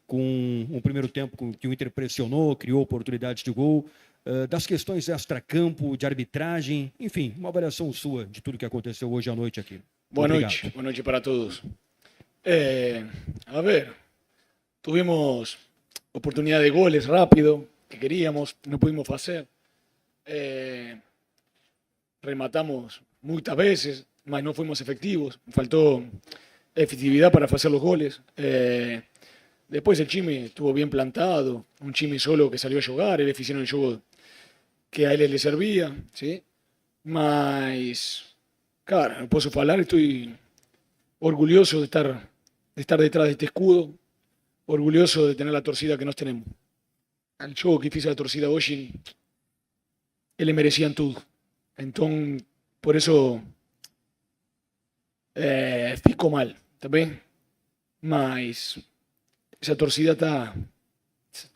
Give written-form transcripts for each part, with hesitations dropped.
com um primeiro tempo que o Inter pressionou, criou oportunidades de gol, das questões extra-campo, de arbitragem, enfim, uma avaliação sua de tudo que aconteceu hoje à noite aqui. Boa noite para todos. A ver, tuvimos oportunidad de goles rápido, que queríamos, no pudimos hacer. Rematamos muchas veces, mas no fuimos efectivos. Faltó efectividad para hacer los goles. Después el Chimi estuvo bien plantado, un Chimi solo que salió a jugar, él hicieron el juego que a él le servía, ¿sí? Mas, cara, no puedo hablar, estoy orgulloso de estar detrás de este escudo, orgulloso de tener la torcida que nos tenemos. Al juego que hizo la torcida hoy, él le merecían todo. Entonces, por eso fico mal, también. Mas esa torcida está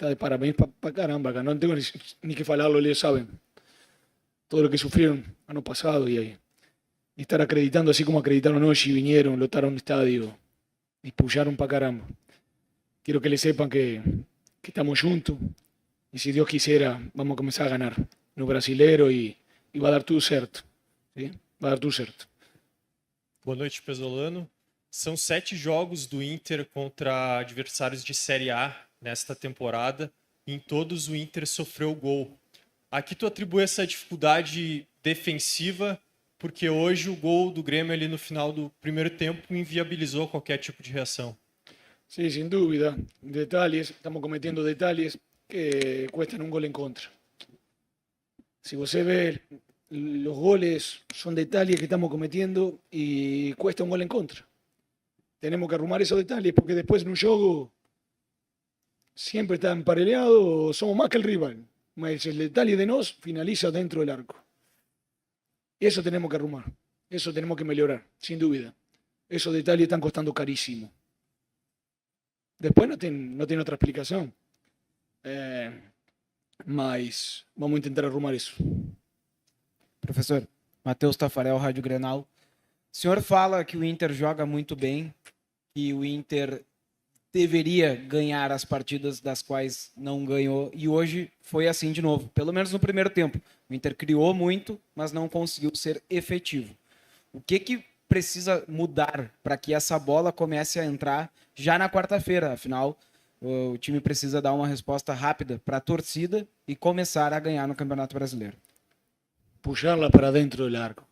de parabéns para caramba, acá. No tengo ni que falarlo, ellos saben todo lo que sufrieron año pasado y estar acreditando así como acreditaron hoy y vinieron, lotaron un estadio y pullaron para caramba. Quiero que le sepan que estamos juntos y si Dios quisiera vamos a comenzar a ganar no brasileiro y va a dar tudo certo, ¿sí? Va a dar tudo certo. Boa noite, Pesolano. São 7 jogos do Inter contra adversários de Série A nesta temporada. Em todos o Inter sofreu gol. Aqui tu atribui essa dificuldade defensiva porque hoje o gol do Grêmio ali no final do primeiro tempo inviabilizou qualquer tipo de reação. Sí, sin duda. Detalles, estamos cometiendo detalles que cuestan un gol en contra. Si você ve, los goles son detalles que estamos cometiendo y cuesta un gol en contra. Tenemos que arrumar esos detalles porque después en un juego siempre está emparelhado, somos más que el rival. Mas el detalle de nos finaliza dentro del arco. Eso tenemos que arrumar, eso tenemos que mejorar, sin duda. Esos detalles están costando carísimo. Después no tiene otra explicación. Mas vamos a intentar arrumar isso. Professor, Matheus Tafarel, Rádio Grenal. O senhor fala que o Inter joga muito bem, que o Inter deveria ganhar as partidas das quais não ganhou, e hoje foi assim de novo, pelo menos no primeiro tempo. O Inter criou muito, mas não conseguiu ser efetivo. O que precisa mudar para que essa bola comece a entrar já na quarta-feira? Afinal, o time precisa dar uma resposta rápida para a torcida e começar a ganhar no Campeonato Brasileiro. Pujarla para dentro del arco.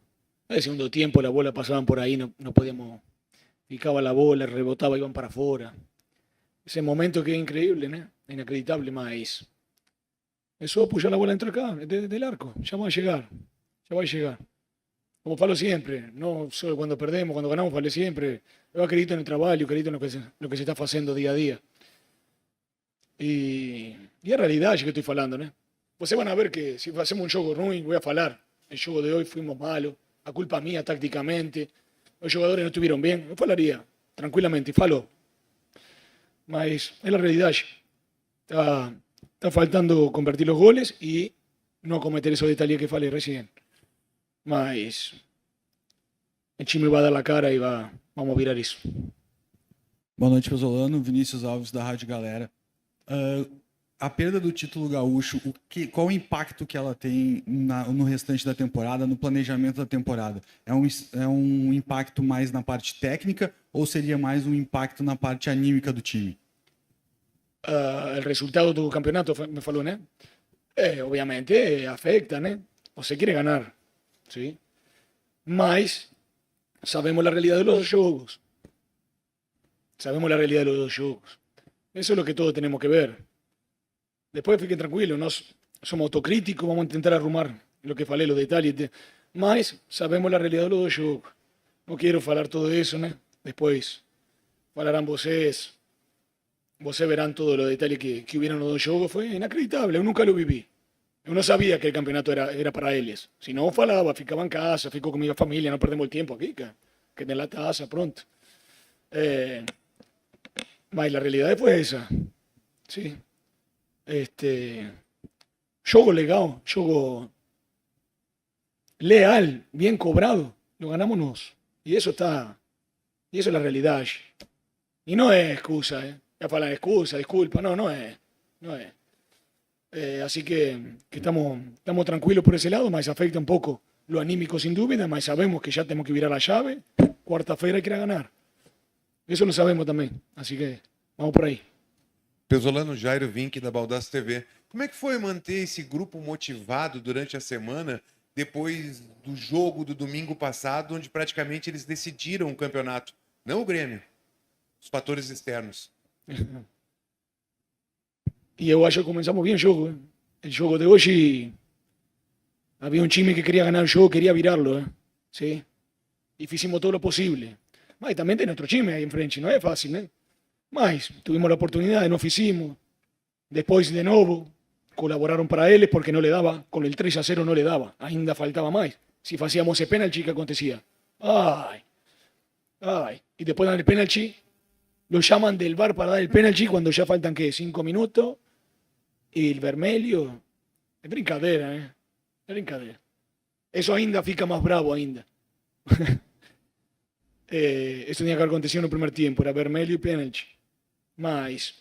En el segundo tiempo la bola pasaban por ahí, no podíamos, picaba la bola, rebotaba, iban para afuera. Ese momento que es increíble, ¿no? Inacreditable, más. Eso, pujar la bola dentro acá, del arco, ya va a llegar, ya va a llegar. Como falo siempre, no solo cuando perdemos, cuando ganamos, falo siempre. Yo acredito en el trabajo, acredito en lo que se está haciendo día a día. Y es realidad que estoy falando, ¿no? Ustedes van a ver que si hacemos un juego ruin, voy a falar. El juego de hoy fuimos malos, a culpa mía tácticamente. Los jugadores no estuvieron bien. Yo falaría tranquilamente, falo. Mas es la realidad. Está faltando convertir los goles y no cometer esos detalles que falé recién. Mas el time vai dar a cara e vamos virar isso. Boa noite, Pesolano. Vinícius Alves, da Rádio Galera. A perda do título gaúcho, qual o impacto que ela tem no restante da temporada, no planejamento da temporada? É um impacto mais na parte técnica ou seria mais um impacto na parte anímica do time? El resultado do campeonato, me falou, né? Obviamente afecta, né? Você quiere ganar, ¿sí? Mas sabemos la realidad de los dos juegos. Sabemos la realidad de los dos juegos. Eso es lo que todos tenemos que ver. Después fiquen tranquilos, somos autocríticos, vamos a intentar arrumar lo que falé, los detalles. Mas sabemos la realidad de los dos juegos. No quiero falar todo eso, ¿no? Después falarán vocês verán todos los detalles que hubieron los dos juegos. Fue inacreditable, yo nunca lo viví. Yo no sabía que el campeonato era para ellos. Si no falaba, ficaba en casa, fico con mi familia, no perdemos el tiempo aquí, que en la taza pronto. Mas la realidad fue esa. Sí. Juego legal, juego leal, bien cobrado, lo ganamos nos. Y eso es la realidad. Y no es excusa, Ya falan excusa, disculpa, no es. No es. Así que estamos tranquilos por ese lado, mas afecta un poco lo anímico sin duda, mas sabemos que ya tenemos que virar la llave, quarta-feira hay que ir a ganar. Eso lo sabemos también, así que vamos por ahí. Pesolano, Jairo Vink, da Baldaço TV. Como é que foi manter esse grupo motivado durante a semana, depois do jogo do domingo passado, onde praticamente eles decidiram o campeonato? Não o Grêmio, os fatores externos. E eu acho que começamos bem o jogo. O jogo de hoje, havia um time que queria ganhar o jogo, queria virá-lo. ¿Sí? E fizemos todo o possível. Mas também tem outro time aí em frente, não é fácil, né? Mas tuvimos a oportunidade, não fizemos. Depois, de novo, colaboraram para eles porque não le dava, com o 3-0 não le dava, ainda faltava mais. Se fazíamos esse pênalti, que acontecia? Ai, ai. E depois dan el pênalti, lo llaman del VAR para dar el penalti cuando ya faltan, ¿qué? 5 minutos. Y el vermelho. Es brincadeira, ¿eh? Es brincadeira. Eso ainda fica más bravo ainda. Eso tenía que haber acontecido en el primer tiempo. Era vermelho y penalti. Mas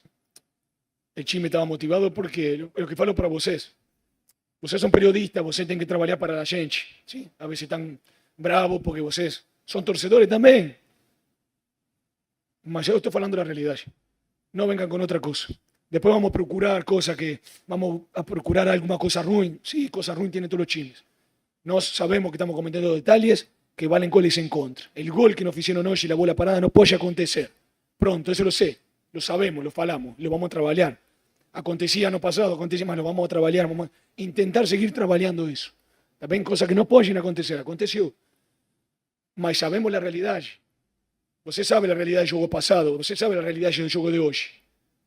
el time estaba motivado porque lo que falo para vocês. Vocês são periodistas, vocês têm que trabalhar para a gente. ¿Sí? A veces están bravos porque vocês son torcedores también. Mas eu estou falando da realidade. Não vengan com outra coisa. Depois vamos a procurar cosas que... Vamos a procurar alguma coisa ruim. Sí, cosa ruim tienen todos os times. Nós sabemos que estamos cometendo detalhes que valen goles en contra. El gol que nos hicieron hoje, la bola parada, não pode acontecer. Pronto, eso lo sé. Lo sabemos, lo falamos, lo vamos a trabalhar. Acontecia no passado, acontecia, mas lo vamos a trabalhar. Vamos a intentar seguir trabalhando isso. Também coisas que não podem acontecer. Aconteceu. Mas sabemos a realidade. Você sabe a realidade do jogo passado, você sabe a realidade do jogo de hoje.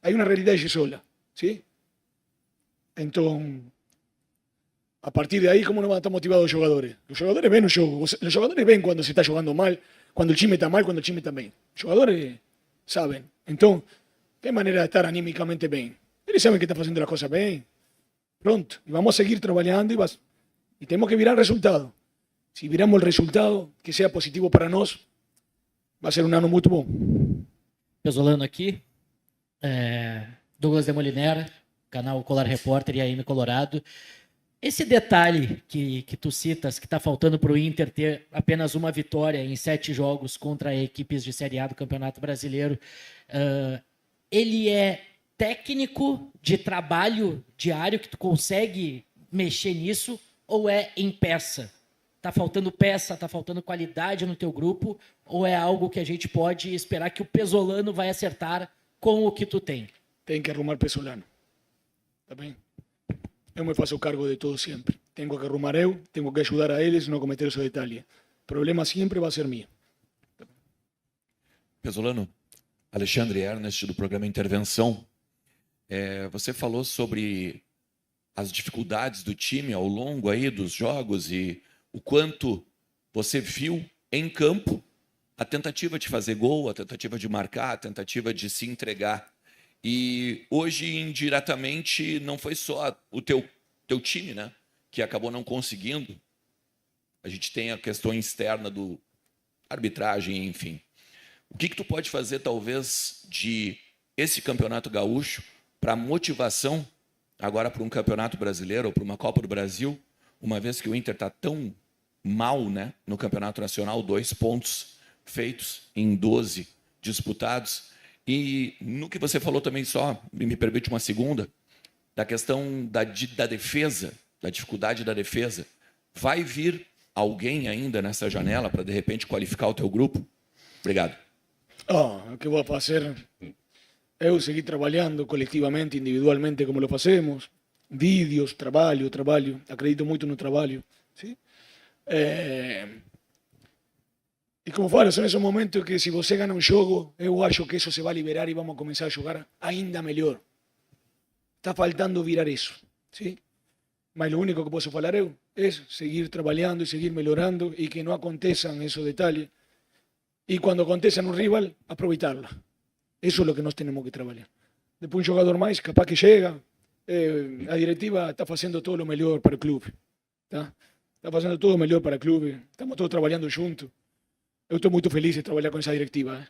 Há uma realidade sola, ¿sí? Então, a partir de aí, como não vão estar motivados os jogadores? Os jogadores ven o jogo, os jogadores ven quando se está jogando mal, quando o time está mal, quando o time está bem. Os jogadores sabem. Então, tem maneira de estar animicamente bem. Eles sabem que estão fazendo as coisas bem. Pronto, e vamos a seguir trabalhando e temos que virar resultado. Se viramos o resultado, que seja positivo para nós, vai ser um ano muito bom. Pesolano aqui, Douglas Demoliner, canal Colar Repórter e AM Colorado. Esse detalhe que tu citas, que está faltando para o Inter ter apenas uma vitória em 7 jogos contra equipes de Série A do Campeonato Brasileiro, ele é técnico de trabalho diário que tu consegue mexer nisso ou é em peça? Tá faltando peça, tá faltando qualidade no teu grupo, ou é algo que a gente pode esperar que o Pesolano vai acertar com o que tu tem? Tem que arrumar Pesolano. Tá bem? Eu me faço cargo de todo sempre. Tenho que arrumar eu, tenho que ajudar a eles a não cometer esse detalhe. O problema sempre vai ser meu. Pesolano, Alexandre Ernest, do programa Intervenção. Você falou sobre as dificuldades do time ao longo aí dos jogos e o quanto você viu em campo a tentativa de fazer gol, a tentativa de marcar, a tentativa de se entregar. E hoje, indiretamente, não foi só o teu time, né, que acabou não conseguindo. A gente tem a questão externa do arbitragem, enfim. O que tu pode fazer, talvez, de esse campeonato gaúcho para motivação agora para um campeonato brasileiro ou para uma Copa do Brasil, uma vez que o Inter está tão mal, né, no campeonato nacional, 2 pontos feitos em 12 disputados. E no que você falou também, só me permite uma segunda, da questão da defesa, da dificuldade da defesa. Vai vir alguém ainda nessa janela para, de repente, qualificar o teu grupo? Obrigado. O que vou fazer? Eu seguir trabalhando coletivamente, individualmente, como lo fazemos. Vídeos, trabalho. Acredito muito no trabalho. ¿Sí? E como falo, são esses momentos que se você gana um jogo, eu acho que isso se vai liberar e vamos começar a jogar ainda melhor. Está faltando virar isso. ¿Sí? Mas o único que posso falar eu é seguir trabalhando e seguir melhorando e que não aconteçam esses detalhes. E quando aconteça no rival, aproveitarla. Isso é o que nós temos que trabalhar. Depois um jogador mais, capaz que chega, a diretiva está fazendo todo o melhor para o clube. Tá? Está fazendo todo o melhor para o clube. Estamos todos trabalhando juntos. Eu estou muito feliz de trabalhar com essa diretiva.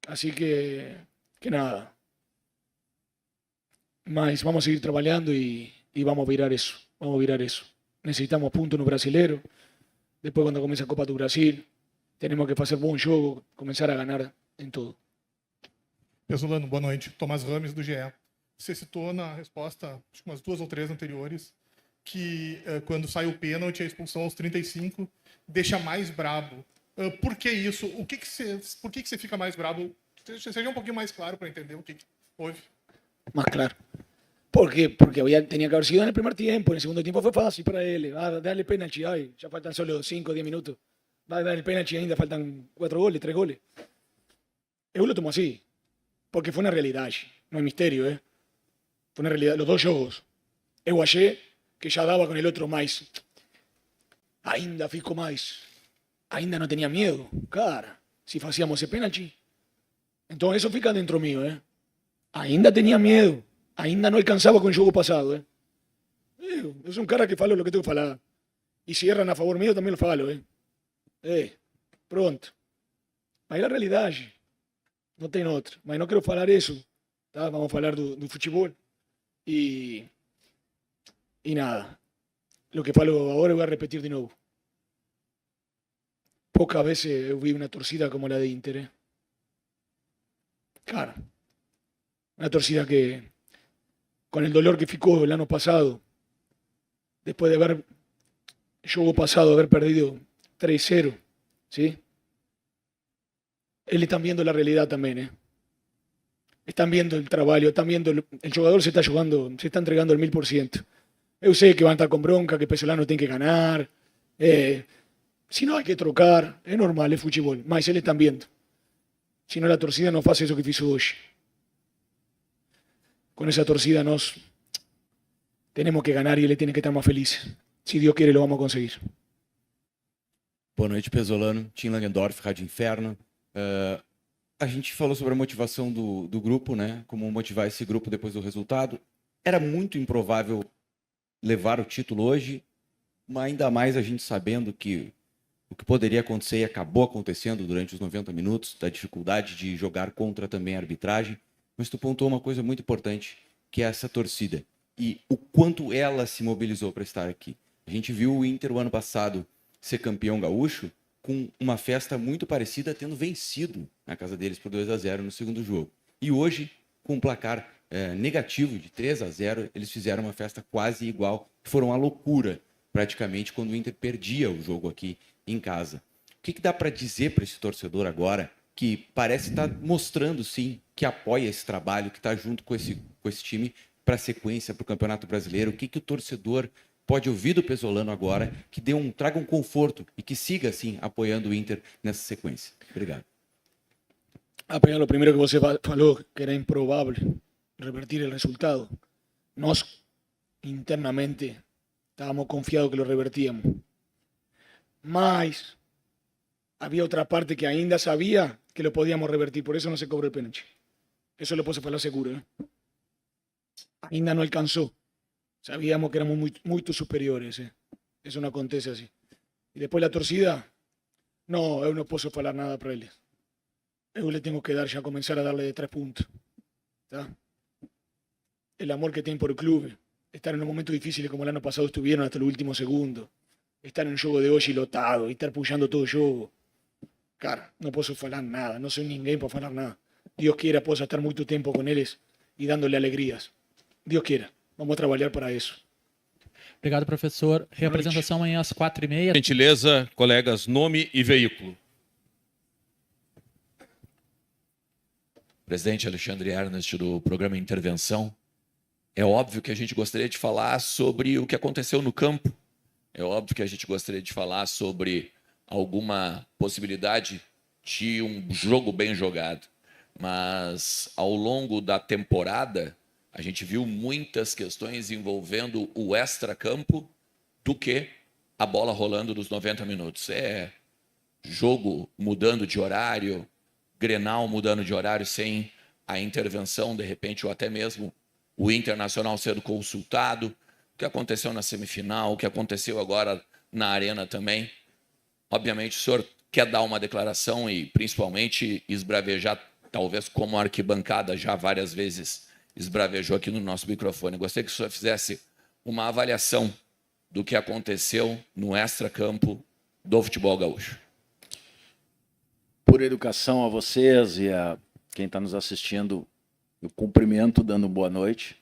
Así que nada. Mas vamos a seguir trabajando y vamos a virar eso. Vamos a virar eso. Necesitamos puntos no Brasileiro. Después, cuando comience a Copa do Brasil, tenemos que fazer bom jogo, começar a ganhar em tudo. Pesolano, boa noite. Tomás Rames, do GE. Você citou na resposta, acho que umas 2 ou 3 anteriores, que quando sai o pênalti, a expulsão aos 35 deixa mais brabo. Por que isso? Por que você fica mais brabo? Seja um pouquinho mais claro para entender o que houve. Más claro. ¿Por qué? Porque tenía que haber sido en el primer tiempo. En el segundo tiempo fue fácil para él. Dale penalti. Ay, ya faltan solo 5 o 10 minutos. Dale el penalti ainda, faltan 4 goles, 3 goles. Eu lo tomo así. Porque fue una realidad. No hay misterio, ¿eh? Fue una realidad. Los dos jogos. Eu achei que ya daba con el otro más. Ainda fico más. Ainda no tenía miedo. Cara, si hacíamos ese penalti. Entonces eso fica dentro mío, ¿eh? Ainda tenía miedo. Ainda no alcanzaba con el juego pasado, ¿eh? Eu sou um cara que falo lo que tengo que falar. E se erram a favor mío, também lo falo, pronto. Mas é a realidade. Não tem outra. Mas não quero falar isso. Tá? Vamos falar do futebol. E nada. Lo que falo agora eu vou repetir de novo. Pocas veces eu vi uma torcida como la de Inter, Cara, una torcida que, con el dolor que ficó el año pasado, después de haber, el juego pasado, haber perdido 3-0, ¿sí? Ellos están viendo la realidad también, Están viendo el trabajo, están viendo, el jugador se está jugando, se está entregando el 1000%. Yo sé que van a estar con bronca, que Pesolano tiene que ganar, si no hay que trocar, es normal, es fútbol, mas ellos están viendo. Si no, la torcida no hace eso que hizo hoy. Con esa torcida nos tenemos que ganar y ele tiene que estar más feliz. Se Deus quiere, lo vamos a conseguir. Boa noite, Pesolano. Tim Langendorf, Rádio Inferno. A gente falou sobre a motivação do grupo, né? Como motivar esse grupo depois do resultado. Era muito improvável levar o título hoje, mas ainda mais a gente sabendo que o que poderia acontecer e acabou acontecendo durante os 90 minutos, da dificuldade de jogar contra também a arbitragem. Mas tu pontuou uma coisa muito importante, que é essa torcida. E o quanto ela se mobilizou para estar aqui. A gente viu o Inter o ano passado ser campeão gaúcho com uma festa muito parecida, tendo vencido na casa deles por 2-0 no segundo jogo. E hoje, com um placar negativo de 3-0, eles fizeram uma festa quase igual. Foram a loucura, praticamente, quando o Inter perdia o jogo aqui em casa. O que dá para dizer para esse torcedor agora, que parece estar mostrando, sim, que apoia esse trabalho, que está junto com esse time para a sequência, para o Campeonato Brasileiro? O que o torcedor pode ouvir do Pesolano agora, que traga um conforto e que siga, assim, apoiando o Inter nessa sequência? Obrigado. O primeiro que você falou, que era improvável revertir o resultado. Nós, internamente, estávamos confiados que lo revertíamos. Mas había otra parte que ainda sabía que lo podíamos revertir, por eso no se cobró el penalti. Eso lo puedo falar seguro. Ainda no alcanzó. Sabíamos que éramos muy superiores. Eso no acontece así. Y después la torcida, no, eu no puedo falar nada para eles. Eu le tengo que dar, ya comenzar a darle de 3 puntos. ¿Tá? El amor que tienen por el club, estar en un momento difícil como el año pasado estuvieron hasta el último segundo. Estar en un jogo de hoje lotado e estar puxando todo o jogo. Cara, não posso falar nada, não sou ninguém para falar nada. Deus queira, possa estar muito tempo com eles e dando-lhe alegrias. Deus queira, vamos trabalhar para isso. Obrigado, professor. Reapresentação amanhã às 4h30. Gentileza, colegas, nome e veículo. Presidente Alexandre Ernest, do programa Intervenção. É óbvio que a gente gostaria de falar sobre o que aconteceu no campo. É óbvio que a gente gostaria de falar sobre alguma possibilidade de um jogo bem jogado. Mas, ao longo da temporada, a gente viu muitas questões envolvendo o extracampo do que a bola rolando dos 90 minutos. É jogo mudando de horário, Grenal mudando de horário sem a intervenção, de repente, ou até mesmo o Internacional sendo consultado. O que aconteceu na semifinal, o que aconteceu agora na Arena também. Obviamente, o senhor quer dar uma declaração e, principalmente, esbravejar talvez como a arquibancada já várias vezes esbravejou aqui no nosso microfone. Gostaria que o senhor fizesse uma avaliação do que aconteceu no extracampo do futebol gaúcho. Por educação a vocês e a quem está nos assistindo, eu cumprimento dando boa noite,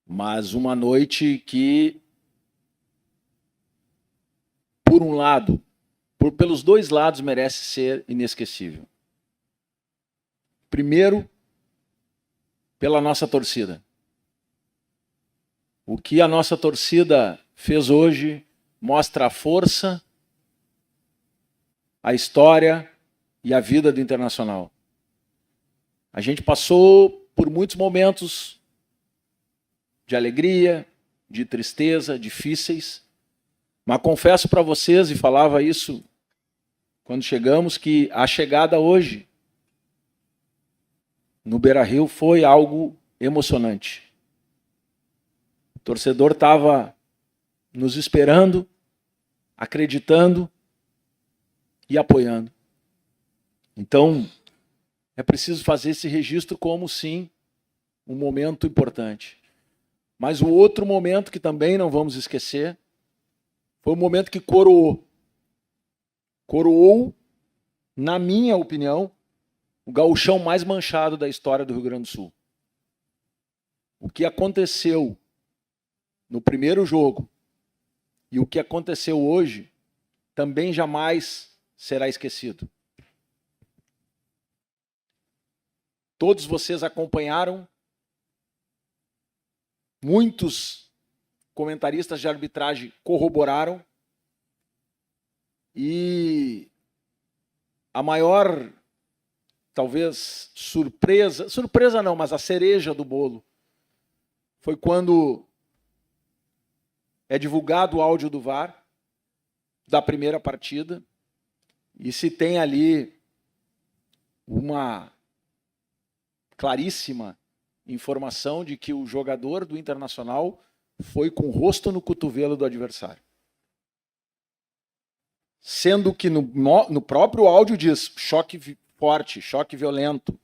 mas uma noite que, por um lado, pelos dois lados, merece ser inesquecível. Primeiro, pela nossa torcida. O que a nossa torcida fez hoje mostra a força, a história e a vida do Internacional. A gente passou por muitos momentos de alegria, de tristeza, difíceis, mas confesso para vocês, e falava isso quando chegamos, que a chegada hoje no Beira-Rio foi algo emocionante. O torcedor estava nos esperando, acreditando e apoiando. Então, é preciso fazer esse registro como, sim, um momento importante. Mas o outro momento que também não vamos esquecer foi o momento que coroou. Coroou, na minha opinião, o gauchão mais manchado da história do Rio Grande do Sul. O que aconteceu no primeiro jogo e o que aconteceu hoje também jamais será esquecido. Todos vocês acompanharam, muitos comentaristas de arbitragem corroboraram, e a maior, talvez, surpresa não, mas a cereja do bolo, foi quando é divulgado o áudio do VAR da primeira partida e se tem ali uma claríssima informação de que o jogador do Internacional foi com o rosto no cotovelo do adversário. Sendo que no próprio áudio diz choque forte, choque violento.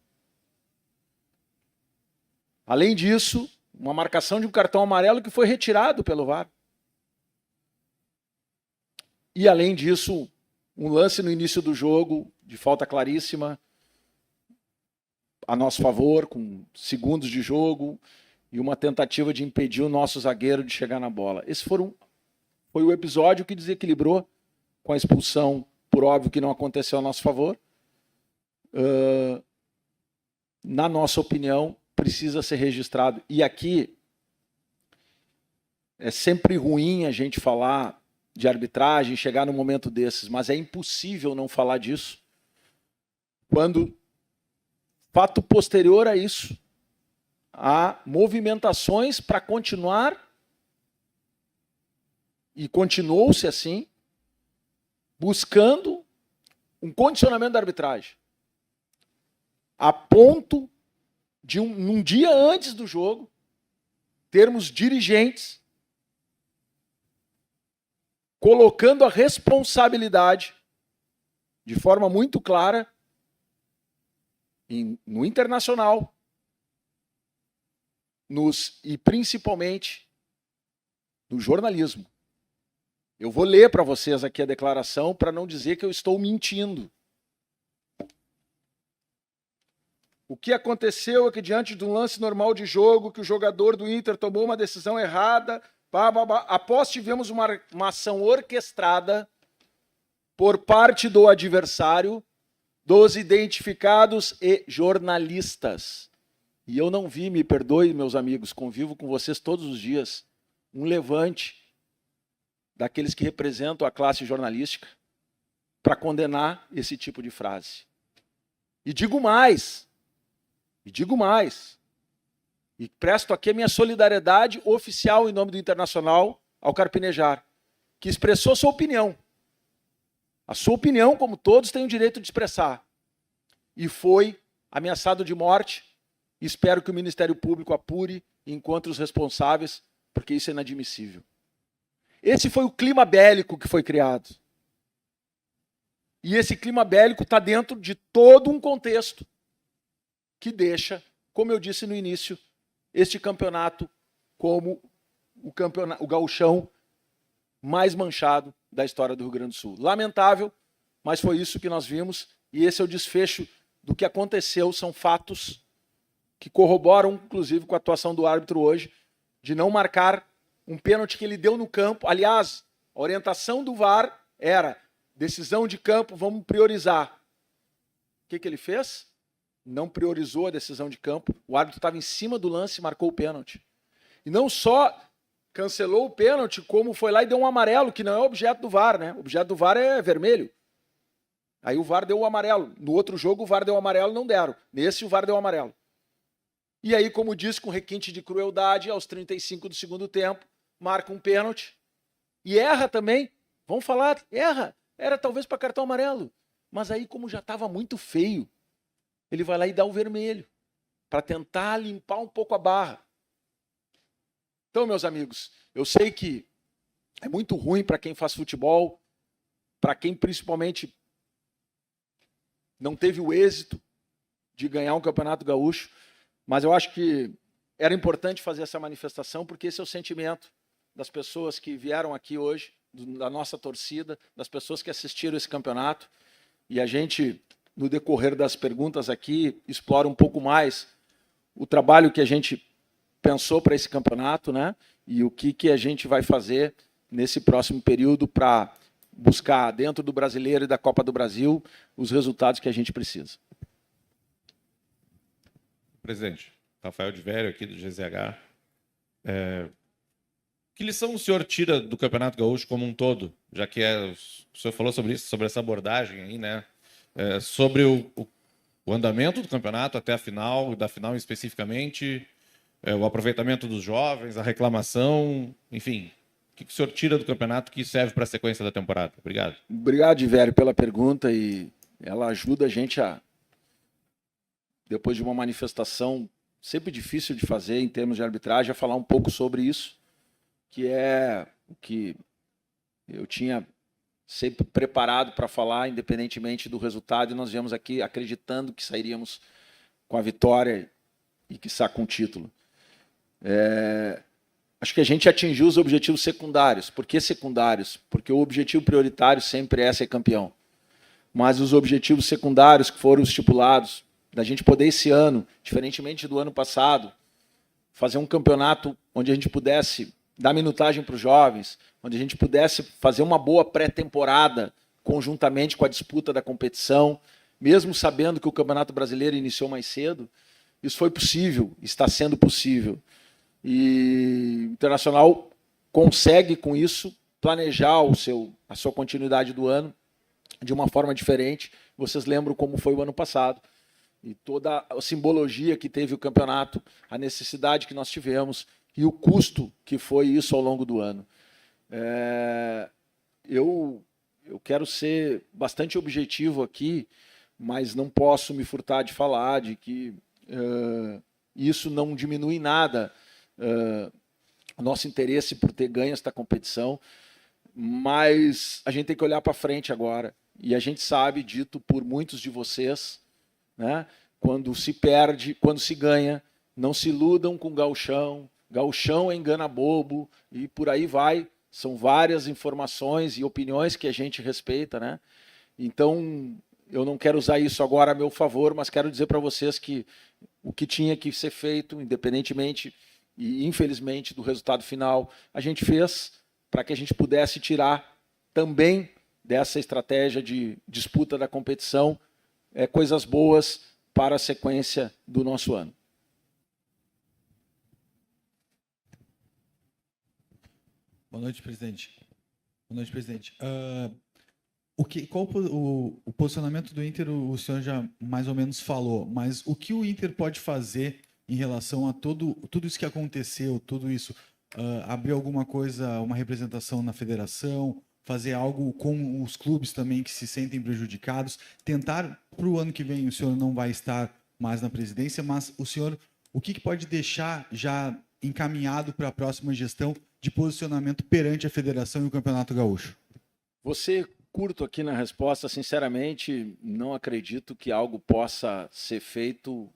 Além disso, uma marcação de um cartão amarelo que foi retirado pelo VAR. E além disso, um lance no início do jogo, de falta claríssima, a nosso favor, com segundos de jogo, e uma tentativa de impedir o nosso zagueiro de chegar na bola. Esse foi o episódio que desequilibrou, com a expulsão, por óbvio que não aconteceu a nosso favor. Na nossa opinião, precisa ser registrado. E aqui, é sempre ruim a gente falar de arbitragem, chegar num momento desses, mas é impossível não falar disso quando, fato posterior a isso, há movimentações para continuar, e continuou-se assim, buscando um condicionamento da arbitragem, a ponto de, num dia antes do jogo, termos dirigentes colocando a responsabilidade, de forma muito clara, no Internacional, e principalmente no jornalismo. Eu vou ler para vocês aqui a declaração para não dizer que eu estou mentindo. O que aconteceu é que, diante de um lance normal de jogo, que o jogador do Inter tomou uma decisão errada, após tivemos uma ação orquestrada por parte do adversário, dos identificados e jornalistas. E eu não vi, me perdoe, meus amigos, convivo com vocês todos os dias, um levante daqueles que representam a classe jornalística para condenar esse tipo de frase. E digo mais, e presto aqui a minha solidariedade oficial em nome do Internacional ao Carpinejar, que expressou sua opinião. A sua opinião, como todos têm o direito de expressar. E foi ameaçado de morte. Espero que o Ministério Público apure e encontre os responsáveis, porque isso é inadmissível. Esse foi o clima bélico que foi criado. E esse clima bélico está dentro de todo um contexto que deixa, como eu disse no início, este campeonato como o gauchão mais manchado da história do Rio Grande do Sul. Lamentável, mas foi isso que nós vimos, e esse é o desfecho do que aconteceu. São fatos que corroboram, inclusive, com a atuação do árbitro hoje, de não marcar um pênalti que ele deu no campo. Aliás, a orientação do VAR era decisão de campo, vamos priorizar. O que ele fez? Não priorizou a decisão de campo. O árbitro estava em cima do lance e marcou o pênalti. E não só cancelou o pênalti, como foi lá e deu um amarelo, que não é objeto do VAR, né? O objeto do VAR é vermelho. Aí o VAR deu o amarelo. No outro jogo o VAR deu o amarelo, não deram. Nesse o VAR deu o amarelo. E aí, como disse, com requinte de crueldade, aos 35 do segundo tempo, marca um pênalti. E erra também. Vamos falar, erra. Era talvez para cartão amarelo. Mas aí, como já estava muito feio, ele vai lá e dá o vermelho, para tentar limpar um pouco a barra. Então, meus amigos, eu sei que é muito ruim para quem faz futebol, para quem principalmente não teve o êxito de ganhar um campeonato gaúcho, mas eu acho que era importante fazer essa manifestação, porque esse é o sentimento das pessoas que vieram aqui hoje, da nossa torcida, das pessoas que assistiram esse campeonato, e a gente, no decorrer das perguntas aqui, explora um pouco mais o trabalho que a gente pensou para esse campeonato, né? E o que a gente vai fazer nesse próximo período para buscar, dentro do Brasileiro e da Copa do Brasil, os resultados que a gente precisa. Presidente, Rafael de Vério, aqui do GZH. Que lição o senhor tira do Campeonato Gaúcho como um todo? Já que o senhor falou sobre isso, sobre essa abordagem aí, né? Sobre o andamento do campeonato até a final, da final especificamente, o aproveitamento dos jovens, a reclamação, enfim. O que o senhor tira do campeonato que serve para a sequência da temporada? Obrigado. Obrigado, Vério, pela pergunta, e ela ajuda a gente a, depois de uma manifestação sempre difícil de fazer em termos de arbitragem, a falar um pouco sobre isso, que é o que eu tinha sempre preparado para falar, independentemente do resultado, e nós viemos aqui acreditando que sairíamos com a vitória e quiçá com o título. Acho que a gente atingiu os objetivos secundários. Por que secundários? Porque o objetivo prioritário sempre é ser campeão. Mas os objetivos secundários que foram estipulados, da gente poder esse ano, diferentemente do ano passado, fazer um campeonato onde a gente pudesse dar minutagem para os jovens, onde a gente pudesse fazer uma boa pré-temporada conjuntamente com a disputa da competição, mesmo sabendo que o Campeonato Brasileiro iniciou mais cedo, isso foi possível, está sendo possível. E o Internacional consegue, com isso, planejar a sua continuidade do ano de uma forma diferente. Vocês lembram como foi o ano passado, e toda a simbologia que teve o campeonato, a necessidade que nós tivemos e o custo que foi isso ao longo do ano. Eu quero ser bastante objetivo aqui, mas não posso me furtar de falar de que isso não diminui em nada o nosso interesse por ter ganho esta competição, mas a gente tem que olhar para frente agora. E a gente sabe, dito por muitos de vocês, né, quando se perde, quando se ganha, não se iludam com gauchão, gauchão é engana bobo, e por aí vai. São várias informações e opiniões que a gente respeita, né? Então, eu não quero usar isso agora a meu favor, mas quero dizer para vocês que o que tinha que ser feito, independentemente e infelizmente do resultado final, a gente fez para que a gente pudesse tirar também dessa estratégia de disputa da competição coisas boas para a sequência do nosso ano. Boa noite, presidente. Boa noite, presidente. Qual o posicionamento do Inter, o senhor já mais ou menos falou, mas o que o Inter pode fazer em relação a tudo isso que aconteceu, tudo isso? Abrir alguma coisa, uma representação na federação, fazer algo com os clubes também que se sentem prejudicados, tentar, para o ano que vem, o senhor não vai estar mais na presidência, mas o senhor, o que pode deixar já encaminhado para a próxima gestão de posicionamento perante a federação e o Campeonato Gaúcho? Você, curto aqui na resposta, sinceramente, não acredito que algo possa ser feito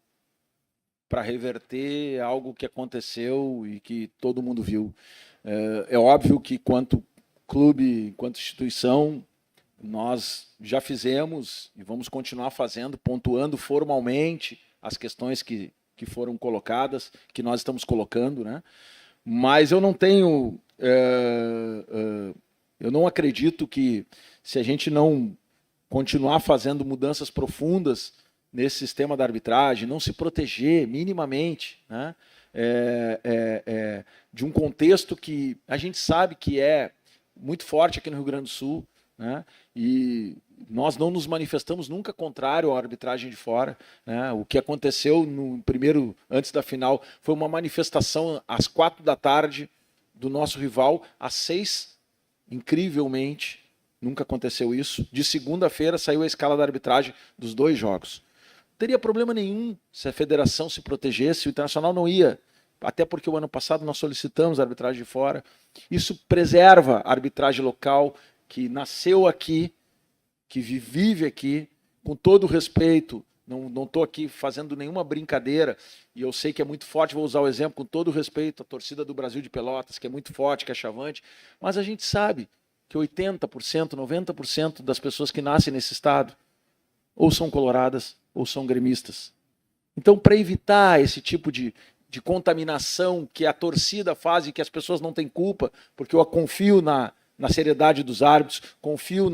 para reverter algo que aconteceu e que todo mundo viu. É óbvio que, quanto clube, enquanto instituição, nós já fizemos e vamos continuar fazendo, pontuando formalmente as questões que foram colocadas, que nós estamos colocando, né? Mas eu não tenho... eu não acredito que, se a gente não continuar fazendo mudanças profundas nesse sistema da arbitragem, não se proteger minimamente, né? De um contexto que a gente sabe que é muito forte aqui no Rio Grande do Sul, né? E nós não nos manifestamos nunca contrário à arbitragem de fora, né? O que aconteceu no primeiro, antes da final, foi uma manifestação às 4 da tarde do nosso rival, às 6, incrivelmente, nunca aconteceu isso. De segunda-feira saiu a escala da arbitragem dos 2 jogos. Não teria problema nenhum se a federação se protegesse, o Internacional não ia, até porque o ano passado nós solicitamos a arbitragem de fora. Isso preserva a arbitragem local, que nasceu aqui, que vive aqui, com todo o respeito. Não estou aqui fazendo nenhuma brincadeira, e eu sei que é muito forte, vou usar o exemplo, com todo o respeito, a torcida do Brasil de Pelotas, que é muito forte, que é chavante, mas a gente sabe que 80%, 90% das pessoas que nascem nesse estado ou são coloradas ou são gremistas. Então, para evitar esse tipo de contaminação que a torcida faz e que as pessoas não têm culpa, porque eu confio na seriedade dos árbitros, confio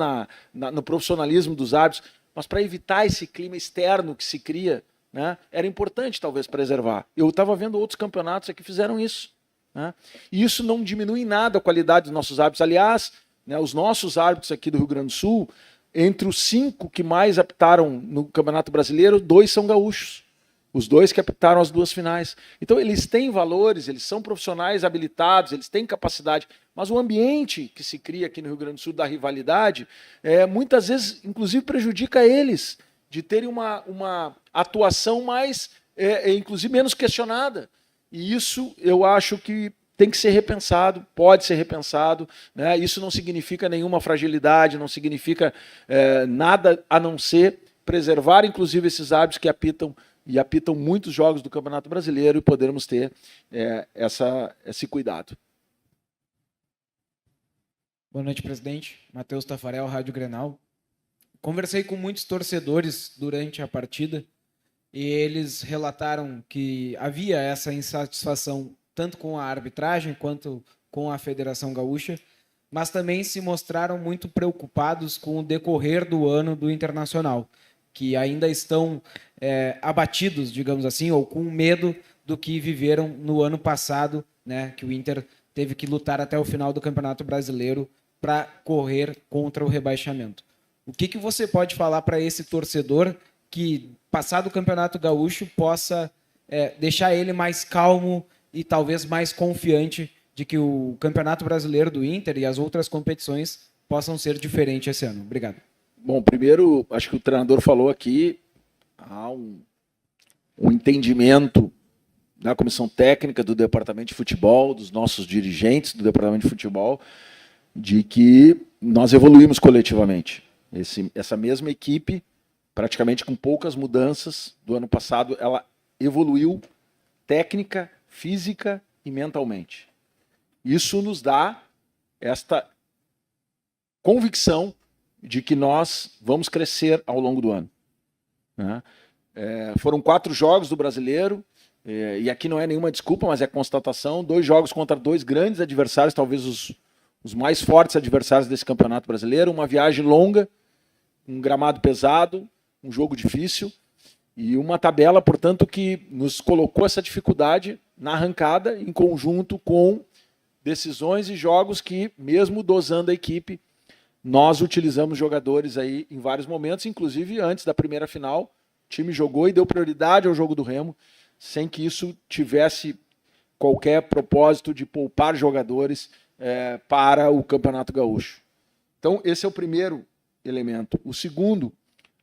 no profissionalismo dos árbitros, mas para evitar esse clima externo que se cria, né, era importante talvez preservar. Eu estava vendo outros campeonatos que fizeram isso, né, e isso não diminui em nada a qualidade dos nossos árbitros. Aliás, né, os nossos árbitros aqui do Rio Grande do Sul, entre os 5 que mais apitaram no Campeonato Brasileiro, 2 são gaúchos. Os 2 que apitaram as 2 finais. Então, eles têm valores, eles são profissionais habilitados, eles têm capacidade, mas o ambiente que se cria aqui no Rio Grande do Sul da rivalidade, muitas vezes, inclusive, prejudica eles de terem uma atuação mais, inclusive, menos questionada. E isso, eu acho que tem que ser repensado, pode ser repensado, né? Isso não significa nenhuma fragilidade, não significa nada a não ser preservar, inclusive, esses árbitros que apitam e apitam muitos jogos do Campeonato Brasileiro, e podermos ter esse cuidado. Boa noite, presidente. Matheus Tafarel, Rádio Grenal. Conversei com muitos torcedores durante a partida e eles relataram que havia essa insatisfação tanto com a arbitragem quanto com a Federação Gaúcha, mas também se mostraram muito preocupados com o decorrer do ano do Internacional, que ainda estão abatidos, digamos assim, ou com medo do que viveram no ano passado, né, que o Inter teve que lutar até o final do Campeonato Brasileiro para correr contra o rebaixamento. O que você pode falar para esse torcedor que, passado o Campeonato Gaúcho, possa deixar ele mais calmo e talvez mais confiante de que o Campeonato Brasileiro do Inter e as outras competições possam ser diferentes esse ano? Obrigado. Bom, primeiro, acho que o treinador falou aqui, há um entendimento da comissão técnica, do departamento de futebol, dos nossos dirigentes do departamento de futebol, de que nós evoluímos coletivamente. Essa mesma equipe, praticamente com poucas mudanças do ano passado, ela evoluiu técnica, física e mentalmente. Isso nos dá esta convicção de que nós vamos crescer ao longo do ano, né? Foram 4 jogos do Brasileiro, e aqui não é nenhuma desculpa, mas é constatação, 2 jogos contra 2 grandes adversários, talvez os mais fortes adversários desse Campeonato Brasileiro, uma viagem longa, um gramado pesado, um jogo difícil, e uma tabela, portanto, que nos colocou essa dificuldade na arrancada, em conjunto com decisões e jogos que, mesmo dosando a equipe, nós utilizamos jogadores aí em vários momentos, inclusive antes da primeira final, o time jogou e deu prioridade ao jogo do Remo, sem que isso tivesse qualquer propósito de poupar jogadores para o Campeonato Gaúcho. Então, esse é o primeiro elemento. O segundo,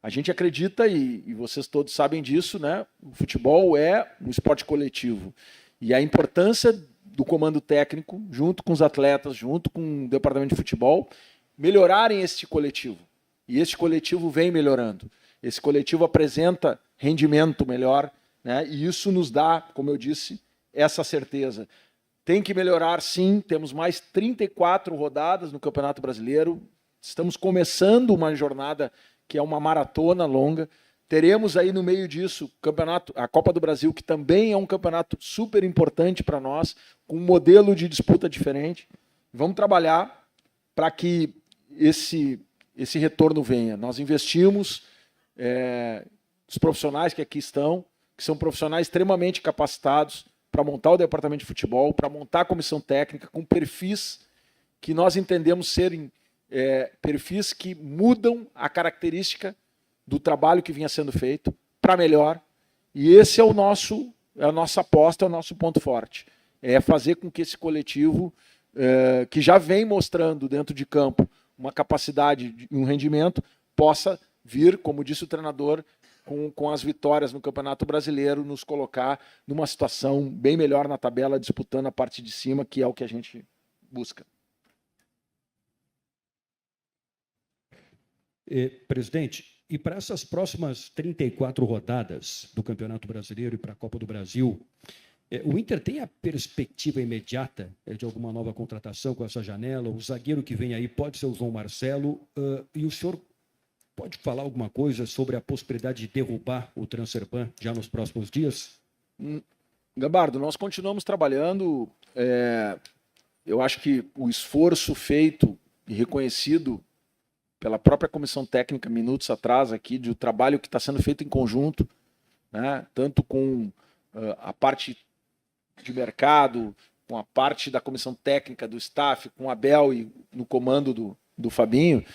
a gente acredita, e vocês todos sabem disso, né? O futebol é um esporte coletivo. E a importância do comando técnico, junto com os atletas, junto com o departamento de futebol, melhorarem este coletivo. E este coletivo vem melhorando. Esse coletivo apresenta rendimento melhor, né? E isso nos dá, como eu disse, essa certeza. Tem que melhorar, sim. Temos mais 34 rodadas no Campeonato Brasileiro. Estamos começando uma jornada que é uma maratona longa. Teremos aí no meio disso a Copa do Brasil, que também é um campeonato super importante para nós, com um modelo de disputa diferente. Vamos trabalhar para que esse retorno venha. Nós investimos, os profissionais que aqui estão, que são profissionais extremamente capacitados para montar o departamento de futebol, para montar a comissão técnica, com perfis que nós entendemos serem perfis que mudam a característica do trabalho que vinha sendo feito para melhor. E esse é a nossa aposta, é o nosso ponto forte. É fazer com que esse coletivo, que já vem mostrando dentro de campo uma capacidade e um rendimento, possa vir, como disse o treinador, com as vitórias no Campeonato Brasileiro, nos colocar numa situação bem melhor na tabela, disputando a parte de cima, que é o que a gente busca. Presidente, e para essas próximas 34 rodadas do Campeonato Brasileiro e para a Copa do Brasil, o Inter tem a perspectiva imediata de alguma nova contratação com essa janela? O zagueiro que vem aí pode ser o João Marcelo, e o senhor pode falar alguma coisa sobre a possibilidade de derrubar o Transferban já nos próximos dias? Gabardo, nós continuamos trabalhando. Eu acho que o esforço feito e reconhecido pela própria comissão técnica minutos atrás aqui, do trabalho que está sendo feito em conjunto, né, tanto com a parte de mercado, com a parte da comissão técnica do staff, com o Abel e no comando do Fabinho,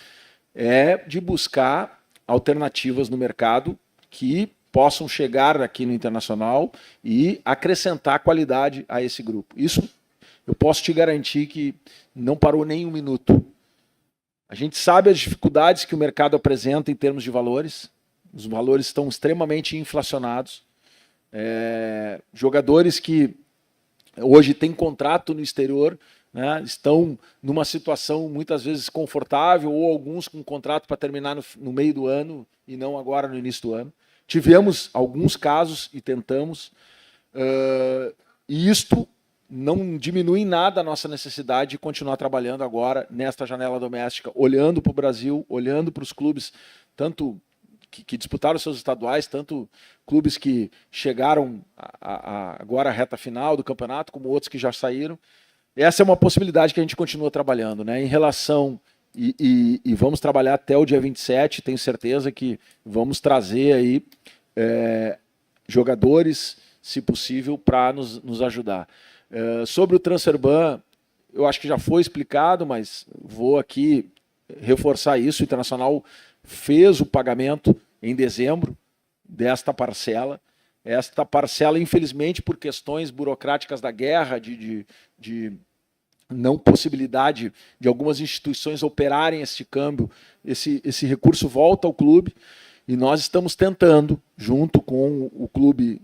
é de buscar alternativas no mercado que possam chegar aqui no Internacional e acrescentar qualidade a esse grupo. Isso eu posso te garantir que não parou nem um minuto. A gente sabe as dificuldades que o mercado apresenta em termos de valores. Os valores estão extremamente inflacionados. Jogadores que hoje têm contrato no exterior, né, estão numa situação muitas vezes confortável, ou alguns com contrato para terminar no meio do ano e não agora no início do ano. Tivemos alguns casos e tentamos, e isto não diminui em nada a nossa necessidade de continuar trabalhando agora nesta janela doméstica, olhando para o Brasil, olhando para os clubes, tanto que disputaram seus estaduais, tanto clubes que chegaram agora à reta final do campeonato, como outros que já saíram. Essa é uma possibilidade que a gente continua trabalhando, né? Em relação, e vamos trabalhar até o dia 27, tenho certeza que vamos trazer aí jogadores, se possível, para nos ajudar. Sobre o Transferban, eu acho que já foi explicado, mas vou aqui reforçar isso. O Internacional fez o pagamento em dezembro desta parcela. Esta parcela, infelizmente, por questões burocráticas da guerra, de não possibilidade de algumas instituições operarem esse câmbio, esse recurso volta ao clube, e nós estamos tentando, junto com o clube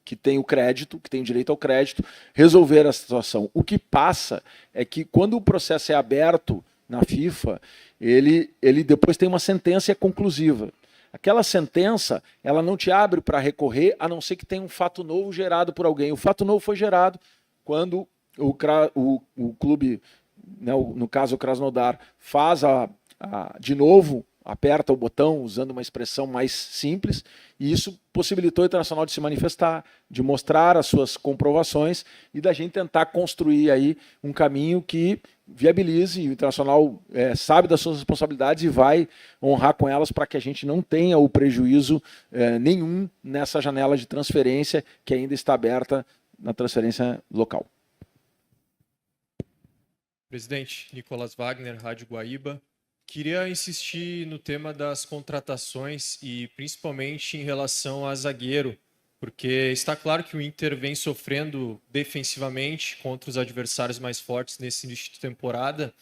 que tem o crédito, que tem direito ao crédito, resolver a situação. O que passa é que quando o processo é aberto na FIFA, ele depois tem uma sentença conclusiva. Aquela sentença, ela não te abre para recorrer, a não ser que tenha um fato novo gerado por alguém. O fato novo foi gerado quando o clube, né, no caso o Krasnodar, faz de novo, aperta o botão, usando uma expressão mais simples, e isso possibilitou o Internacional de se manifestar, de mostrar as suas comprovações e da gente tentar construir aí um caminho que viabilize, e o Internacional sabe das suas responsabilidades e vai honrar com elas para que a gente não tenha o prejuízo nenhum nessa janela de transferência que ainda está aberta na transferência local. Presidente, Nicolas Wagner, Rádio Guaíba. Queria insistir no tema das contratações e principalmente em relação a zagueiro, porque está claro que o Inter vem sofrendo defensivamente contra os adversários mais fortes nesse início de temporada,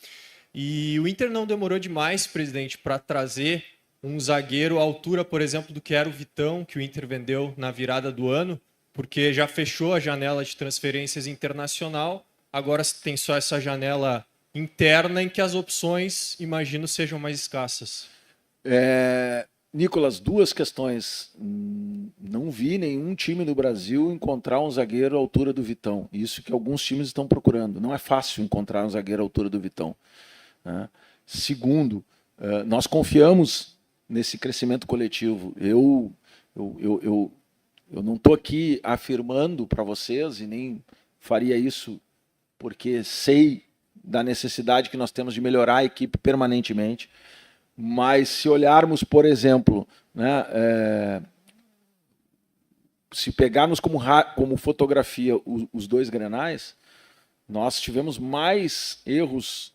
e o Inter não demorou demais, presidente, para trazer um zagueiro à altura, por exemplo, do que era o Vitão, que o Inter vendeu na virada do ano, porque já fechou a janela de transferências internacional, agora tem só essa janela interna em que as opções, imagino, sejam mais escassas. Nicolas, duas questões. Não vi nenhum time no Brasil encontrar um zagueiro à altura do Vitão. Isso que alguns times estão procurando. Não é fácil encontrar um zagueiro à altura do Vitão, né? Segundo, nós confiamos nesse crescimento coletivo. Eu não estou aqui afirmando para vocês, e nem faria isso porque sei da necessidade que nós temos de melhorar a equipe permanentemente. Mas se olharmos, por exemplo, né, se pegarmos como fotografia os dois Grenais, nós tivemos mais erros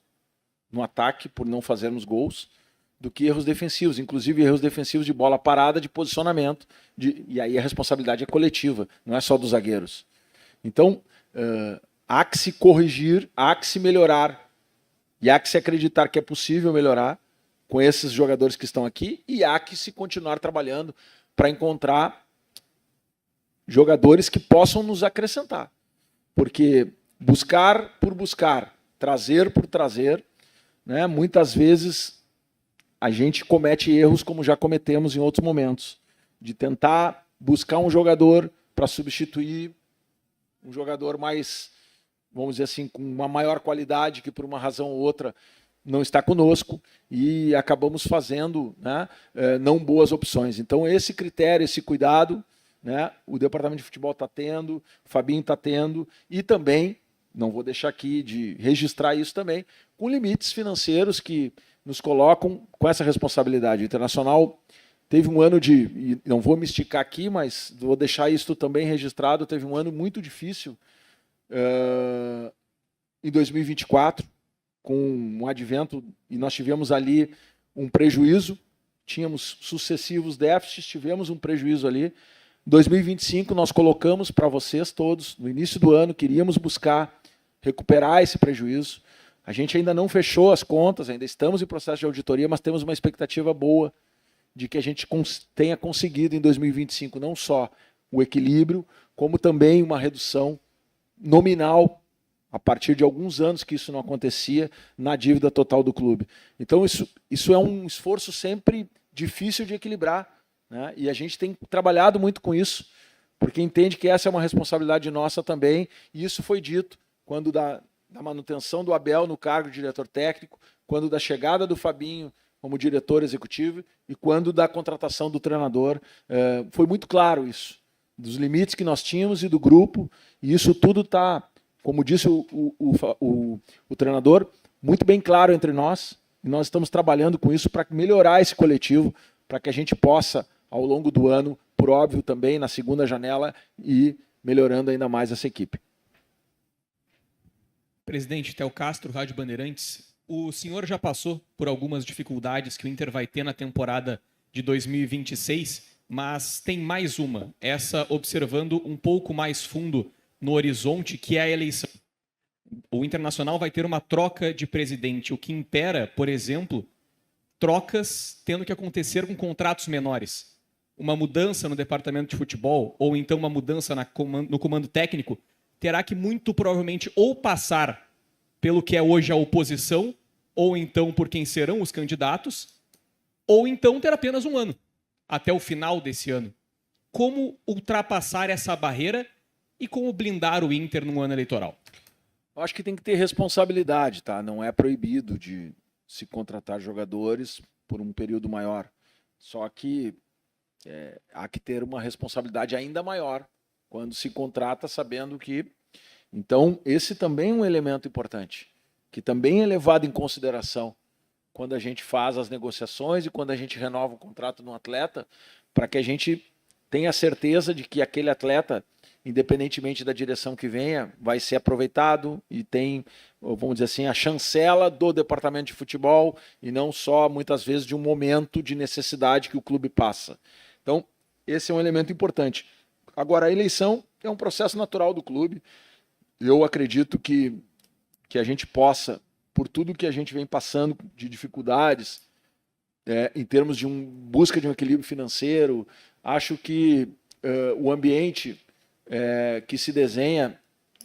no ataque por não fazermos gols do que erros defensivos, inclusive erros defensivos de bola parada, de posicionamento, e aí a responsabilidade é coletiva, não é só dos zagueiros. Então, há que se corrigir, há que se melhorar, e há que se acreditar que é possível melhorar com esses jogadores que estão aqui, e há que se continuar trabalhando para encontrar jogadores que possam nos acrescentar. Porque buscar por buscar, trazer por trazer, né, muitas vezes a gente comete erros como já cometemos em outros momentos, de tentar buscar um jogador para substituir um jogador mais, vamos dizer assim, com uma maior qualidade, que por uma razão ou outra não está conosco, e acabamos fazendo, né, não boas opções. Então esse critério, esse cuidado, né, o departamento de futebol está tendo, o Fabinho está tendo, e também, não vou deixar aqui de registrar isso também, com limites financeiros que nos colocam com essa responsabilidade. O Internacional teve um ano e não vou me esticar aqui, mas vou deixar isso também registrado, teve um ano muito difícil em 2024, com um advento, e nós tivemos ali um prejuízo, tínhamos sucessivos déficits, tivemos um prejuízo ali. 2025 nós colocamos para vocês todos, no início do ano, queríamos buscar recuperar esse prejuízo. A gente ainda não fechou as contas, ainda estamos em processo de auditoria, mas temos uma expectativa boa de que a gente tenha conseguido em 2025 não só o equilíbrio, como também uma redução nominal, a partir de alguns anos que isso não acontecia, na dívida total do clube. Então isso é um esforço sempre difícil de equilibrar, né? E a gente tem trabalhado muito com isso, porque entende que essa é uma responsabilidade nossa também, e isso foi dito quando da manutenção do Abel no cargo de diretor técnico, quando da chegada do Fabinho como diretor executivo e quando da contratação do treinador. Foi muito claro isso, dos limites que nós tínhamos e do grupo, e isso tudo está, como disse o treinador, muito bem claro entre nós, e nós estamos trabalhando com isso para melhorar esse coletivo, para que a gente possa, ao longo do ano, por óbvio também, na segunda janela, ir melhorando ainda mais essa equipe. Presidente Theo Castro, Rádio Bandeirantes, o senhor já passou por algumas dificuldades que o Inter vai ter na temporada de 2026, mas tem mais uma, essa observando um pouco mais fundo no horizonte, que é a eleição. O Internacional vai ter uma troca de presidente, o que impera, por exemplo, trocas tendo que acontecer com contratos menores. Uma mudança no departamento de futebol, ou então uma mudança no comando técnico, terá que muito provavelmente ou passar pelo que é hoje a oposição, ou então por quem serão os candidatos, ou então ter apenas um ano, até o final desse ano. Como ultrapassar essa barreira e como blindar o Inter num ano eleitoral? Eu acho que tem que ter responsabilidade, tá? Não é proibido de se contratar jogadores por um período maior. Só que há que ter uma responsabilidade ainda maior quando se contrata sabendo que... Então, esse também é um elemento importante, que também é levado em consideração quando a gente faz as negociações e quando a gente renova o contrato de um atleta, para que a gente tenha certeza de que aquele atleta, independentemente da direção que venha, vai ser aproveitado e tem, vamos dizer assim, a chancela do departamento de futebol e não só, muitas vezes, de um momento de necessidade que o clube passa. Então, esse é um elemento importante. Agora, a eleição é um processo natural do clube. Eu acredito que a gente possa, por tudo que a gente vem passando de dificuldades, em termos de busca de um equilíbrio financeiro, acho que o ambiente que se desenha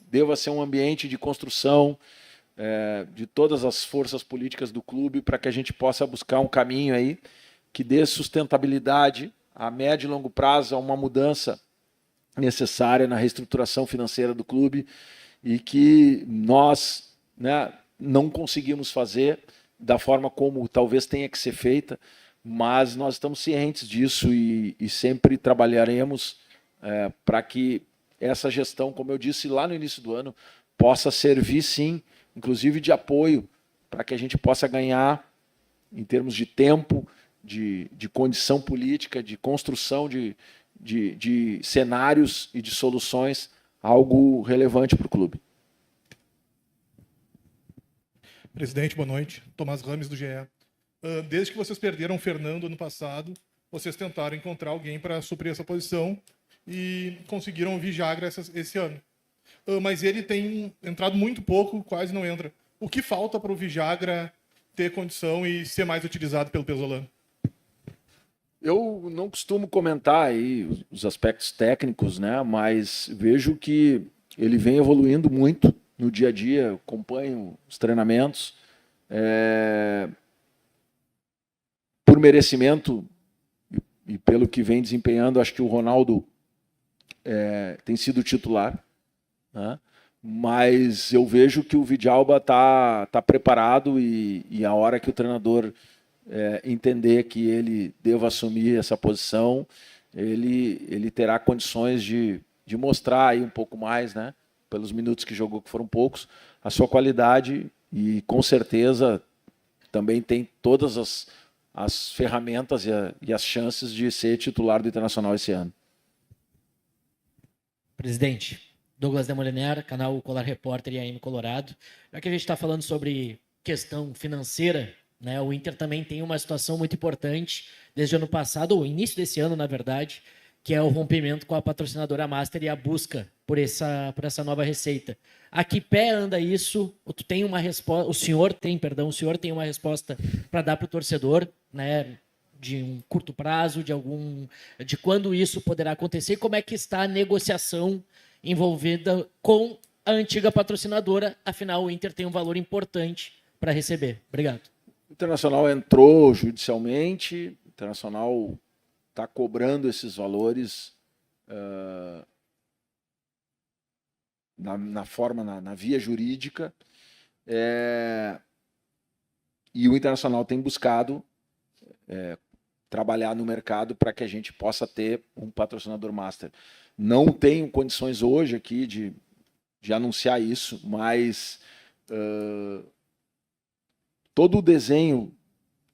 deva ser um ambiente de construção de todas as forças políticas do clube para que a gente possa buscar um caminho aí que dê sustentabilidade a médio e longo prazo a uma mudança necessária na reestruturação financeira do clube e que nós, né, não conseguimos fazer da forma como talvez tenha que ser feita, mas nós estamos cientes disso e sempre trabalharemos para que essa gestão, como eu disse lá no início do ano, possa servir sim, inclusive de apoio, para que a gente possa ganhar em termos de tempo, de condição política, de construção de cenários e de soluções, algo relevante para o clube. Presidente, boa noite. Tomás Rames, do GE. Desde que vocês perderam o Fernando ano passado, vocês tentaram encontrar alguém para suprir essa posição e conseguiram o Vijagra esse ano. Mas ele tem entrado muito pouco, quase não entra. O que falta para o Vijagra ter condição e ser mais utilizado pelo Pesolano? Eu não costumo comentar aí os aspectos técnicos, né? Mas vejo que ele vem evoluindo muito no dia a dia, acompanho os treinamentos. Por merecimento e pelo que vem desempenhando, acho que o Ronaldo tem sido titular, né? Mas eu vejo que o Vidalba tá preparado e a hora que o treinador entender que ele deva assumir essa posição, ele terá condições de mostrar aí um pouco mais, né, pelos minutos que jogou, que foram poucos, a sua qualidade e com certeza também tem todas as ferramentas e as chances de ser titular do Internacional esse ano. Presidente, Douglas Demoliner, canal Colar Repórter e AM Colorado. Já que a gente está falando sobre questão financeira, né, o Inter também tem uma situação muito importante desde o ano passado, ou início desse ano, na verdade, que é o rompimento com a patrocinadora Master e a busca por essa nova receita. A que pé anda isso? Tu tem uma resposta? O senhor tem uma resposta para dar para o torcedor, né, de um curto prazo, de quando isso poderá acontecer e como é que está a negociação envolvida com a antiga patrocinadora? Afinal, o Inter tem um valor importante para receber. Obrigado. O Internacional entrou judicialmente, o Internacional está cobrando esses valores na via jurídica, e o Internacional tem buscado trabalhar no mercado para que a gente possa ter um patrocinador master. Não tenho condições hoje aqui de anunciar isso, mas todo o desenho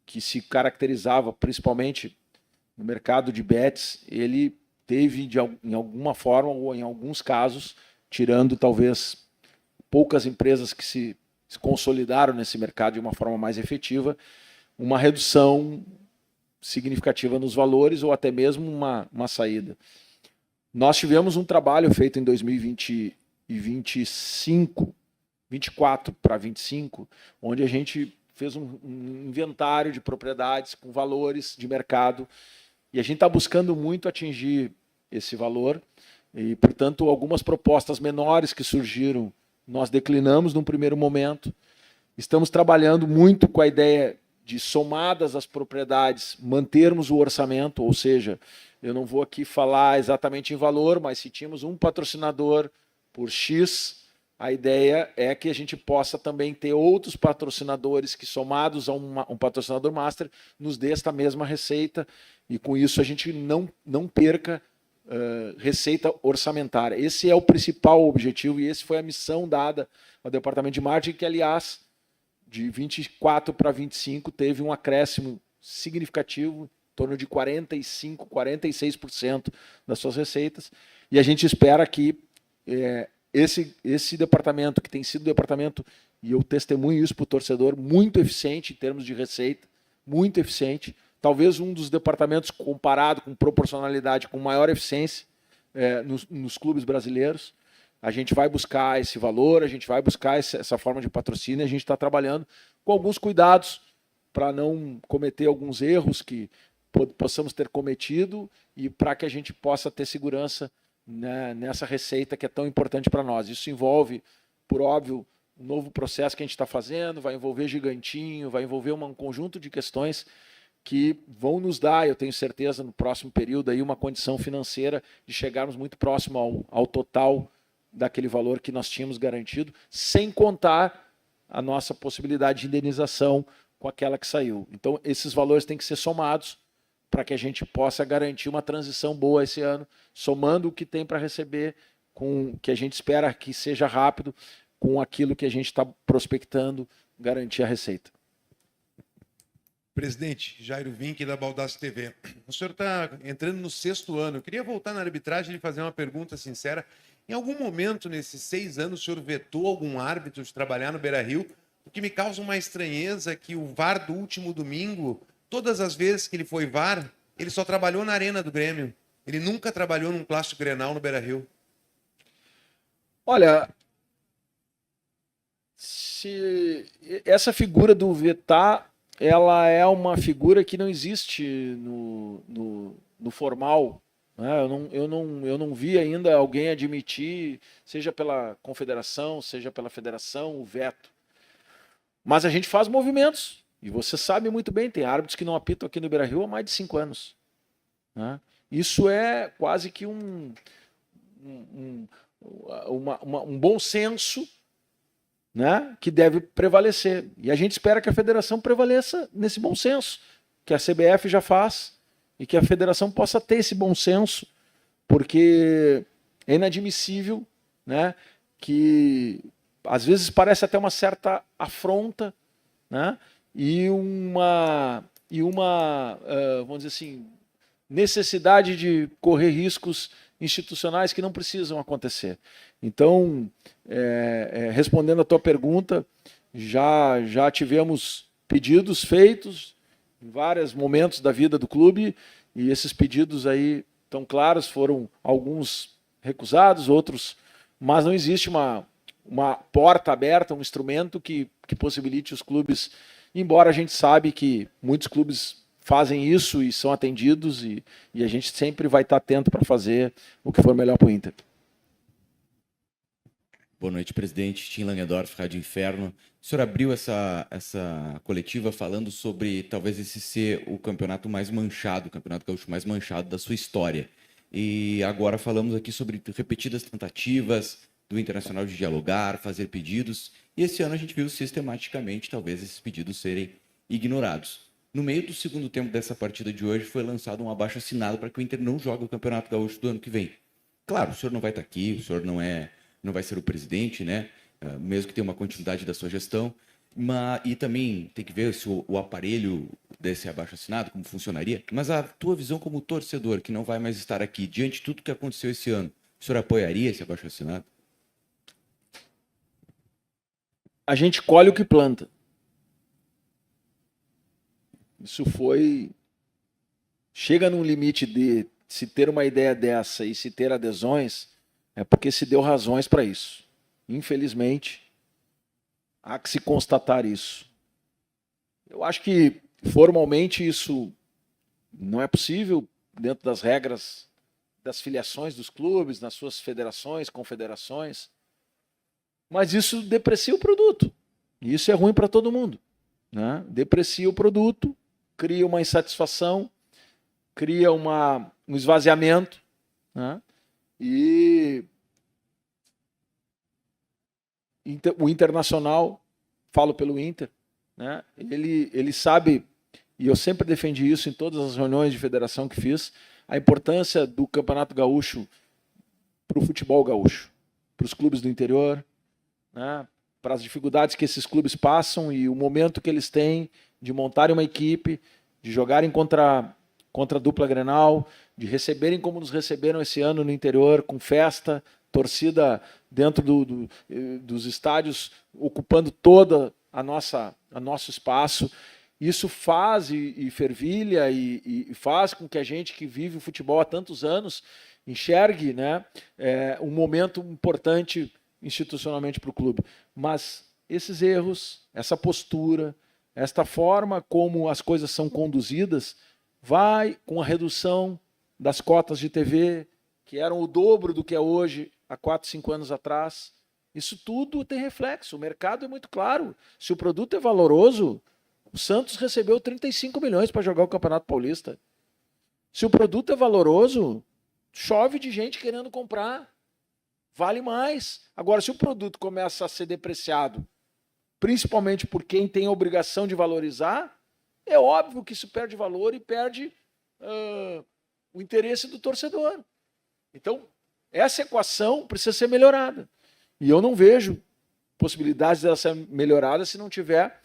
que se caracterizava, principalmente no mercado de bets, ele teve, em alguma forma, ou em alguns casos, tirando talvez poucas empresas que se consolidaram nesse mercado de uma forma mais efetiva, uma redução significativa nos valores ou até mesmo uma saída. Nós tivemos um trabalho feito em 2020 e 24 para 25, onde a gente fez um inventário de propriedades com valores de mercado e a gente está buscando muito atingir esse valor e, portanto, algumas propostas menores que surgiram nós declinamos num primeiro momento. Estamos trabalhando muito com a ideia de, somadas as propriedades, mantermos o orçamento, ou seja, eu não vou aqui falar exatamente em valor, mas se tínhamos um patrocinador por X, a ideia é que a gente possa também ter outros patrocinadores que, somados a um patrocinador master, nos dê esta mesma receita e, com isso, a gente não perca receita orçamentária. Esse é o principal objetivo e esse foi a missão dada ao Departamento de Marketing, que, aliás, de 24 para 25 teve um acréscimo significativo, em torno de 45%, 46% das suas receitas, e a gente espera que esse departamento, que tem sido um departamento, e eu testemunho isso para o torcedor, muito eficiente em termos de receita, muito eficiente, talvez um dos departamentos comparado com proporcionalidade, com maior eficiência nos clubes brasileiros. A gente vai buscar esse valor, a gente vai buscar essa forma de patrocínio, e a gente está trabalhando com alguns cuidados para não cometer alguns erros que possamos ter cometido e para que a gente possa ter segurança, né, nessa receita que é tão importante para nós. Isso envolve, por óbvio, um novo processo que a gente está fazendo, vai envolver gigantinho, vai envolver um conjunto de questões que vão nos dar, eu tenho certeza, no próximo período, aí, uma condição financeira de chegarmos muito próximo ao total daquele valor que nós tínhamos garantido, sem contar a nossa possibilidade de indenização com aquela que saiu. Então, esses valores têm que ser somados para que a gente possa garantir uma transição boa esse ano, somando o que tem para receber, com o que a gente espera que seja rápido, com aquilo que a gente está prospectando, garantir a receita. Presidente, Jairo Vinck, da Baldasso TV. O senhor está entrando no 6º ano. Eu queria voltar na arbitragem e fazer uma pergunta sincera. Em algum momento, nesses 6 anos, o senhor vetou algum árbitro de trabalhar no Beira-Rio? O que me causa uma estranheza é que o VAR do último domingo, todas as vezes que ele foi VAR, ele só trabalhou na Arena do Grêmio. Ele nunca trabalhou num Clássico Grenal no Beira-Rio. Olha, essa figura do vetar, ela é uma figura que não existe no formal. Né? Eu não vi ainda alguém admitir, seja pela confederação, seja pela federação, o veto. Mas a gente faz movimentos. E você sabe muito bem, tem árbitros que não apitam aqui no Beira-Rio há mais de 5 anos. Né? Isso é quase que um bom senso, né, que deve prevalecer. E a gente espera que a federação prevaleça nesse bom senso, que a CBF já faz, e que a federação possa ter esse bom senso, porque é inadmissível, né, que às vezes parece até uma certa afronta, né, e uma vamos dizer assim, necessidade de correr riscos institucionais que não precisam acontecer. Então, respondendo a tua pergunta, já tivemos pedidos feitos em vários momentos da vida do clube, e esses pedidos aí estão claros, foram alguns recusados, outros, mas não existe uma porta aberta, um instrumento que possibilite os clubes, embora a gente sabe que muitos clubes fazem isso e são atendidos, e a gente sempre vai estar atento para fazer o que for melhor para o Inter. Boa noite, presidente. Tim Langendorf, Rádio Inferno. O senhor abriu essa coletiva falando sobre talvez esse ser o campeonato mais manchado, o campeonato gaúcho mais manchado da sua história. E agora falamos aqui sobre repetidas tentativas do Internacional de dialogar, fazer pedidos. E esse ano a gente viu sistematicamente talvez esses pedidos serem ignorados. No meio do segundo tempo dessa partida de hoje foi lançado um abaixo-assinado para que o Inter não jogue o Campeonato Gaúcho do ano que vem. Claro, o senhor não vai estar aqui, o senhor não vai ser o presidente, né? Mesmo que tenha uma continuidade da sua gestão. E também tem que ver se o aparelho desse abaixo-assinado, como funcionaria. Mas a tua visão como torcedor, que não vai mais estar aqui, diante de tudo que aconteceu esse ano, o senhor apoiaria esse abaixo-assinado? A gente colhe o que planta. Isso chega num limite de se ter uma ideia dessa e se ter adesões, é porque se deu razões para isso. Infelizmente, há que se constatar isso. Eu acho que formalmente isso não é possível dentro das regras das filiações dos clubes, nas suas federações, confederações, mas isso deprecia o produto. E isso é ruim para todo mundo, né? Deprecia o produto, cria uma insatisfação, cria um esvaziamento, né? E o Internacional, falo pelo Inter, né? Ele sabe, e eu sempre defendi isso em todas as reuniões de federação que fiz, a importância do Campeonato Gaúcho para o futebol gaúcho, para os clubes do interior, né? Para as dificuldades que esses clubes passam e o momento que eles têm de montarem uma equipe, de jogarem contra a dupla Grenal, de receberem como nos receberam esse ano no interior, com festa, torcida dentro dos estádios, ocupando toda nosso espaço. Isso faz e fervilha e faz com que a gente que vive o futebol há tantos anos enxergue, né, um momento importante institucionalmente para o clube. Mas esses erros, essa postura, esta forma como as coisas são conduzidas, vai com a redução das cotas de TV, que eram o dobro do que é hoje, há 4, 5 anos atrás. Isso tudo tem reflexo. O mercado é muito claro. Se o produto é valoroso, O Santos recebeu 35 milhões para jogar o Campeonato Paulista. Se o produto é valoroso, chove de gente querendo comprar. Vale mais. Agora, se o produto começa a ser depreciado, principalmente por quem tem a obrigação de valorizar, é óbvio que isso perde valor e perde o interesse do torcedor. Então, essa equação precisa ser melhorada. E eu não vejo possibilidades dela ser melhorada se não tiver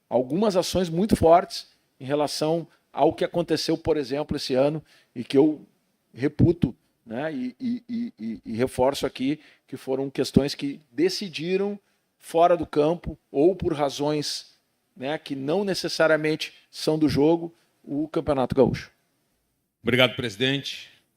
algumas ações muito fortes em relação ao que aconteceu, por exemplo, esse ano, e que eu reputo, né, e reforço aqui que foram questões que decidiram fora do campo ou por razões, né, que não necessariamente são do jogo, o Campeonato Gaúcho. Obrigado, presidente.